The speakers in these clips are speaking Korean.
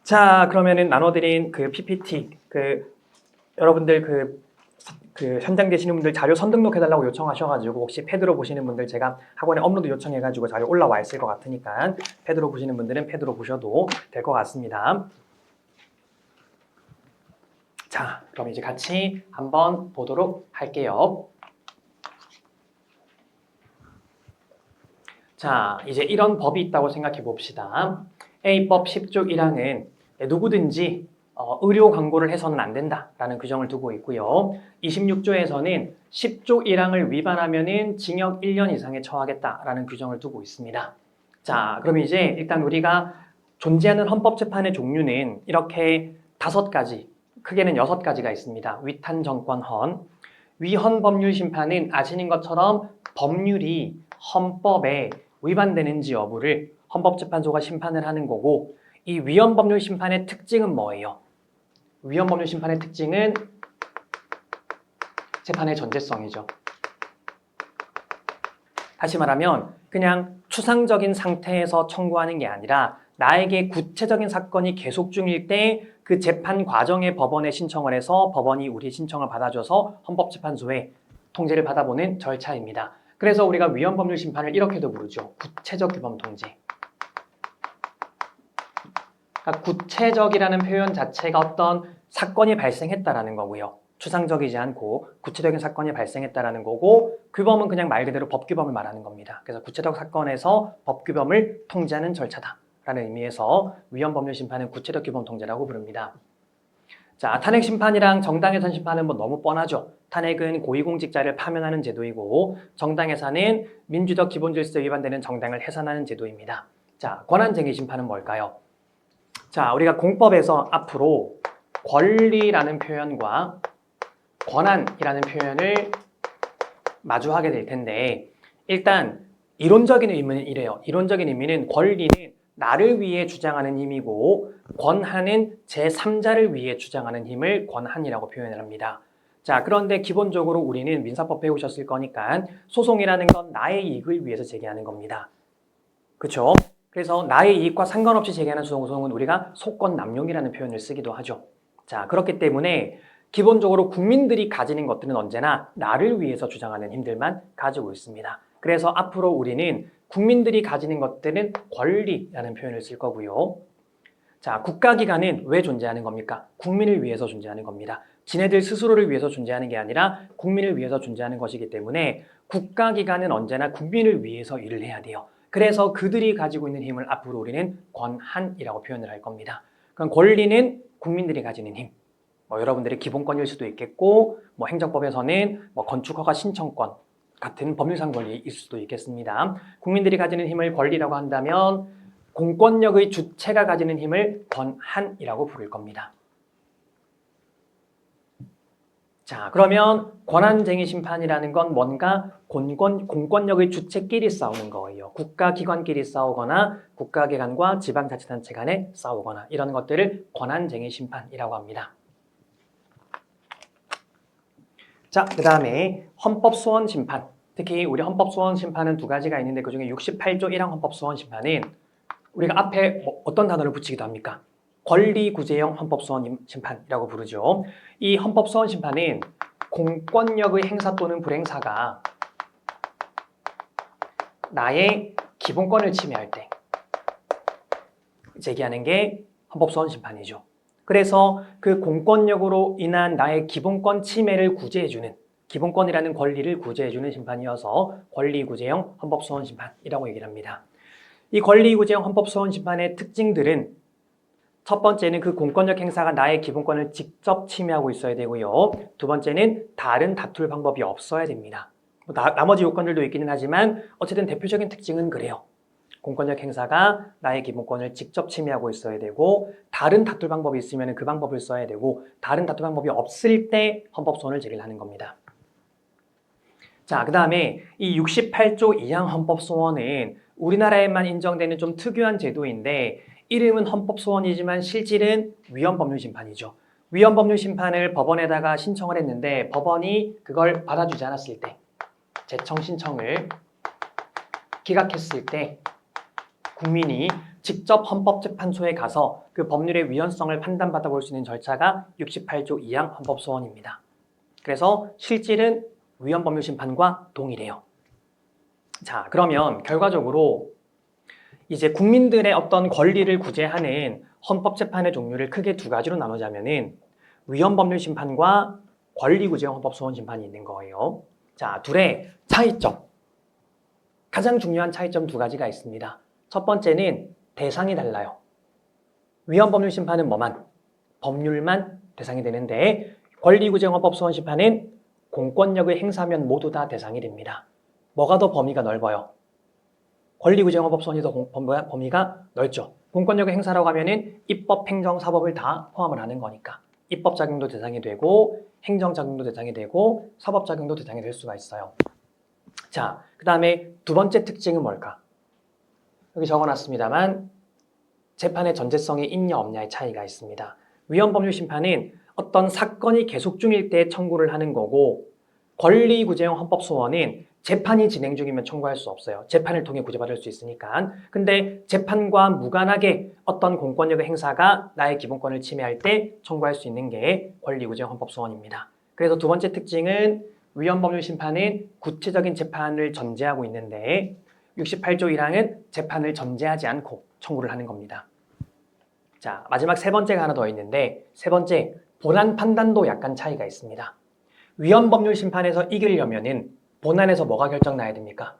자, 그러면은 나눠드린 그 PPT, 여러분들 현장 되시는 분들 자료 선등록해달라고 요청하셔가지고 혹시 패드로 보시는 분들 제가 학원에 업로드 요청해가지고 자료 올라와 있을 것 같으니까 패드로 보시는 분들은 패드로 보셔도 될 것 같습니다. 자, 그럼 이제 같이 한번 보도록 할게요. 자, 이제 이런 법이 있다고 생각해 봅시다. A법 10조 1항은 누구든지 의료 광고를 해서는 안 된다라는 규정을 두고 있고요. 26조에서는 10조 1항을 위반하면은 징역 1년 이상에 처하겠다라는 규정을 두고 있습니다. 자, 그럼 이제 일단 우리가 존재하는 헌법재판의 종류는 이렇게 5가지, 크게는 6가지가 있습니다. 위탄, 정권, 헌. 위헌 법률 심판은 아시는 것처럼 법률이 헌법에 위반되는지 여부를 헌법재판소가 심판을 하는 거고, 이 위헌 법률 심판의 특징은 뭐예요? 위헌 법률 심판의 특징은 재판의 전제성이죠. 다시 말하면 그냥 추상적인 상태에서 청구하는 게 아니라 나에게 구체적인 사건이 계속 중일 때 그 재판 과정에 법원에 신청을 해서 법원이 우리 신청을 받아줘서 헌법재판소에 통지를 받아보는 절차입니다. 그래서 우리가 위헌 법률 심판을 이렇게도 부르죠. 구체적 규범 통지. 그러니까 구체적이라는 표현 자체가 어떤 사건이 발생했다라는 거고요. 추상적이지 않고 구체적인 사건이 발생했다라는 거고, 규범은 그냥 말 그대로 법규범을 말하는 겁니다. 그래서 구체적 사건에서 법규범을 통지하는 절차다라는 의미에서 위헌 법률 심판은 구체적 규범 통지라고 부릅니다. 자, 탄핵 심판이랑 정당 해산 심판은 뭐 너무 뻔하죠. 탄핵은 고위공직자를 파면하는 제도이고, 정당 해산은 민주적 기본 질서에 위반되는 정당을 해산하는 제도입니다. 자, 권한쟁의 심판은 뭘까요? 자, 우리가 공법에서 앞으로 권리라는 표현과 권한이라는 표현을 마주하게 될 텐데, 일단 이론적인 의미는 이래요. 이론적인 의미는 권리는 나를 위해 주장하는 힘이고, 권한은 제3자를 위해 주장하는 힘을 권한이라고 표현을 합니다. 자, 그런데 기본적으로 우리는 민사법 배우셨을 거니까 소송이라는 건 나의 이익을 위해서 제기하는 겁니다. 그렇죠? 그래서 나의 이익과 상관없이 제기하는 소송은 우리가 소권 남용이라는 표현을 쓰기도 하죠. 자, 그렇기 때문에 기본적으로 국민들이 가지는 것들은 언제나 나를 위해서 주장하는 힘들만 가지고 있습니다. 그래서 앞으로 우리는 국민들이 가지는 것들은 권리라는 표현을 쓸 거고요. 자, 국가기관은 왜 존재하는 겁니까? 국민을 위해서 존재하는 겁니다. 지네들 스스로를 위해서 존재하는 게 아니라 국민을 위해서 존재하는 것이기 때문에 국가기관은 언제나 국민을 위해서 일을 해야 돼요. 그래서 그들이 가지고 있는 힘을 앞으로 우리는 권한이라고 표현을 할 겁니다. 그럼 권리는 국민들이 가지는 힘. 여러분들의 기본권일 수도 있겠고, 행정법에서는 건축허가 신청권 같은 법률상 권리일 수도 있겠습니다. 국민들이 가지는 힘을 권리라고 한다면 공권력의 주체가 가지는 힘을 권한이라고 부를 겁니다. 자, 그러면 권한쟁의 심판이라는 건 뭔가 공권력의 주체끼리 싸우는 거예요. 국가기관끼리 싸우거나 국가기관과 지방자치단체 간에 싸우거나 이런 것들을 권한쟁의 심판이라고 합니다. 자, 그 다음에 헌법소원 심판. 특히 우리 헌법소원 심판은 2가지가 있는데 그중에 68조 1항 헌법소원 심판은 우리가 앞에 어떤 단어를 붙이기도 합니까? 권리구제형 헌법소원 심판이라고 부르죠. 이 헌법소원 심판은 공권력의 행사 또는 불행사가 나의 기본권을 침해할 때 제기하는 게 헌법소원 심판이죠. 그래서 그 공권력으로 인한 나의 기본권 침해를 구제해주는, 기본권이라는 권리를 구제해주는 심판이어서 권리구제형 헌법소원 심판이라고 얘기를 합니다. 이 권리구제형 헌법소원 심판의 특징들은 첫 번째는 그 공권력 행사가 나의 기본권을 직접 침해하고 있어야 되고요. 2번째는 다른 다툴 방법이 없어야 됩니다. 나머지 요건들도 있기는 하지만 어쨌든 대표적인 특징은 그래요. 공권력 행사가 나의 기본권을 직접 침해하고 있어야 되고, 다른 다툴 방법이 있으면 그 방법을 써야 되고, 다른 다툴 방법이 없을 때 헌법소원을 제기를 하는 겁니다. 자, 그 다음에 이 68조 2항 헌법소원은 우리나라에만 인정되는 좀 특유한 제도인데, 이름은 헌법소원이지만 실질은 위헌법률심판이죠. 위헌법률심판을 법원에다가 신청을 했는데 법원이 그걸 받아주지 않았을 때, 재청 신청을 기각했을 때 국민이 직접 헌법재판소에 가서 그 법률의 위헌성을 판단받아 볼 수 있는 절차가 68조 2항 헌법소원입니다. 그래서 실질은 위헌법률심판과 동일해요. 자, 그러면 결과적으로 이제 국민들의 어떤 권리를 구제하는 헌법재판의 종류를 크게 두 가지로 나누자면은 위헌법률심판과 권리구제형 헌법소원심판이 있는 거예요. 자, 둘의 차이점. 가장 중요한 차이점 두 가지가 있습니다. 첫 번째는 대상이 달라요. 위헌법률심판은 뭐만? 법률만 대상이 되는데 권리구제형 헌법소원심판은 공권력을 행사하면 모두 다 대상이 됩니다. 뭐가 더 범위가 넓어요? 권리구제형 헌법소원이 더 범위가 넓죠. 공권력의 행사라고 하면은 입법, 행정, 사법을 다 포함을 하는 거니까 입법작용도 대상이 되고 행정작용도 대상이 되고 사법작용도 대상이 될 수가 있어요. 자, 그 다음에 두 번째 특징은 뭘까? 여기 적어놨습니다만 재판의 전제성이 있냐 없냐의 차이가 있습니다. 위헌법률심판은 어떤 사건이 계속 중일 때 청구를 하는 거고 권리구제형 헌법소원은 재판이 진행 중이면 청구할 수 없어요. 재판을 통해 구제받을 수 있으니까. 근데 재판과 무관하게 어떤 공권력의 행사가 나의 기본권을 침해할 때 청구할 수 있는 게 권리구제형 헌법소원입니다. 그래서 두 번째 특징은 위헌법률심판은 구체적인 재판을 전제하고 있는데 68조 1항은 재판을 전제하지 않고 청구를 하는 겁니다. 자, 마지막 세 번째가 하나 더 있는데 세 번째, 본안 판단도 약간 차이가 있습니다. 위헌법률심판에서 이기려면은 본안에서 뭐가 결정나야 됩니까?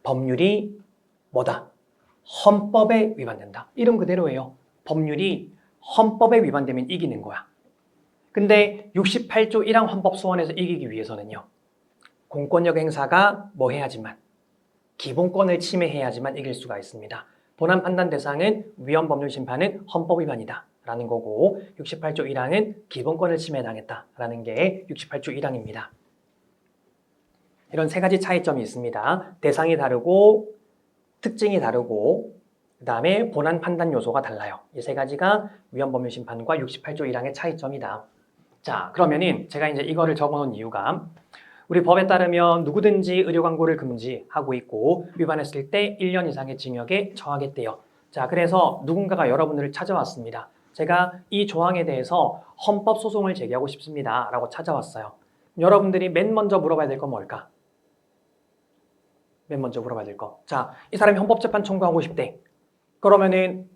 법률이 뭐다? 헌법에 위반된다. 이름 그대로예요. 법률이 헌법에 위반되면 이기는 거야. 근데 68조 1항 헌법소원에서 이기기 위해서는요. 공권력 행사가 뭐 해야지만 기본권을 침해해야지만 이길 수가 있습니다. 본안 판단 대상은 위헌법률심판은 헌법 위반이다 라는 거고 68조 1항은 기본권을 침해당했다 라는 게 68조 1항입니다. 이런 세 가지 차이점이 있습니다. 대상이 다르고 특징이 다르고 그 다음에 본안 판단 요소가 달라요. 이 세 가지가 위헌법률심판과 68조 1항의 차이점이다. 자, 그러면은 제가 이제 이거를 적어놓은 이유가 우리 법에 따르면 누구든지 의료 광고를 금지하고 있고 위반했을 때 1년 이상의 징역에 처하겠대요. 자, 그래서 누군가가 여러분들을 찾아왔습니다. 제가 이 조항에 대해서 헌법 소송을 제기하고 싶습니다. 라고 찾아왔어요. 여러분들이 맨 먼저 물어봐야 될 건 뭘까? 맨 먼저 물어봐야 될 거. 자, 이 사람이 헌법재판 청구하고 싶대. 그러면은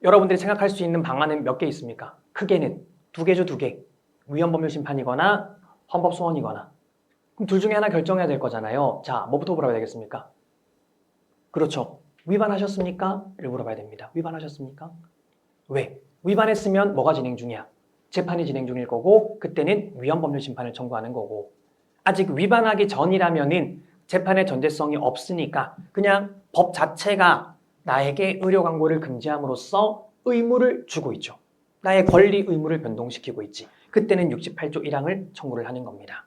여러분들이 생각할 수 있는 방안은 몇 개 있습니까? 크게는 두 개죠, 두 개. 위헌법률심판이거나 헌법소원이거나. 그럼 둘 중에 하나 결정해야 될 거잖아요. 자, 뭐부터 물어봐야 되겠습니까? 그렇죠. 위반하셨습니까? 를 물어봐야 됩니다. 위반하셨습니까? 왜? 위반했으면 뭐가 진행 중이야? 재판이 진행 중일 거고 그때는 위헌법률심판을 청구하는 거고 아직 위반하기 전이라면은 재판의 전제성이 없으니까 그냥 법 자체가 나에게 의료 광고를 금지함으로써 의무를 주고 있죠. 나의 권리 의무를 변동시키고 있지. 그때는 68조 1항을 청구를 하는 겁니다.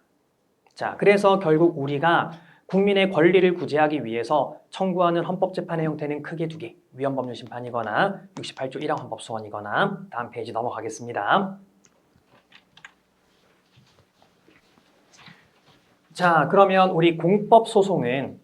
자, 그래서 결국 우리가 국민의 권리를 구제하기 위해서 청구하는 헌법재판의 형태는 크게 두 개. 위헌법률심판이거나 68조 1항 헌법소원이거나 다음 페이지 넘어가겠습니다. 자, 그러면 우리 공법소송은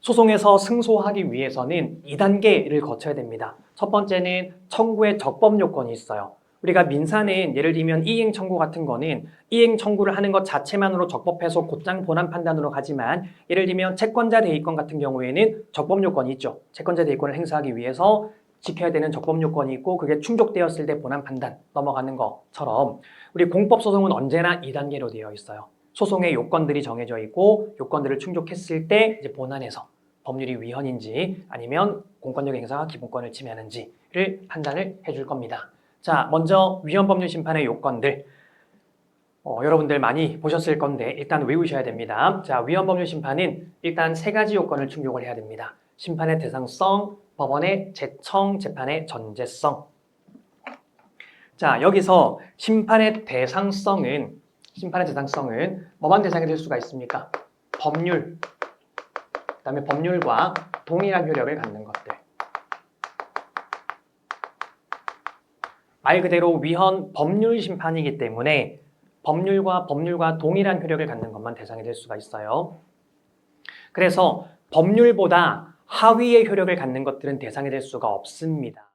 소송에서 승소하기 위해서는 2단계를 거쳐야 됩니다. 첫 번째는 청구의 적법 요건이 있어요. 우리가 민사는 예를 들면 이행 청구 같은 거는 이행 청구를 하는 것 자체만으로 적법해서 곧장 본안 판단으로 가지만 예를 들면 채권자 대위권 같은 경우에는 적법 요건이 있죠. 채권자 대위권을 행사하기 위해서 지켜야 되는 적법 요건이 있고 그게 충족되었을 때 본안 판단 넘어가는 것처럼 우리 공법소송은 언제나 2단계로 되어 있어요. 소송의 요건들이 정해져 있고 요건들을 충족했을 때 이제 본안에서 법률이 위헌인지 아니면 공권력 행사가 기본권을 침해하는지를 판단을 해줄 겁니다. 자, 먼저 위헌법률심판의 요건들 여러분들 많이 보셨을 건데 일단 외우셔야 됩니다. 자, 위헌법률심판은 일단 세 가지 요건을 충족을 해야 됩니다. 심판의 대상성, 법원의 재청, 재판의 전제성. 자, 여기서 심판의 대상성은 뭐만 대상이 될 수가 있습니까? 법률, 그다음에 법률과 동일한 효력을 갖는 것들. 말 그대로 위헌 법률 심판이기 때문에 법률과 동일한 효력을 갖는 것만 대상이 될 수가 있어요. 그래서 법률보다 하위의 효력을 갖는 것들은 대상이 될 수가 없습니다.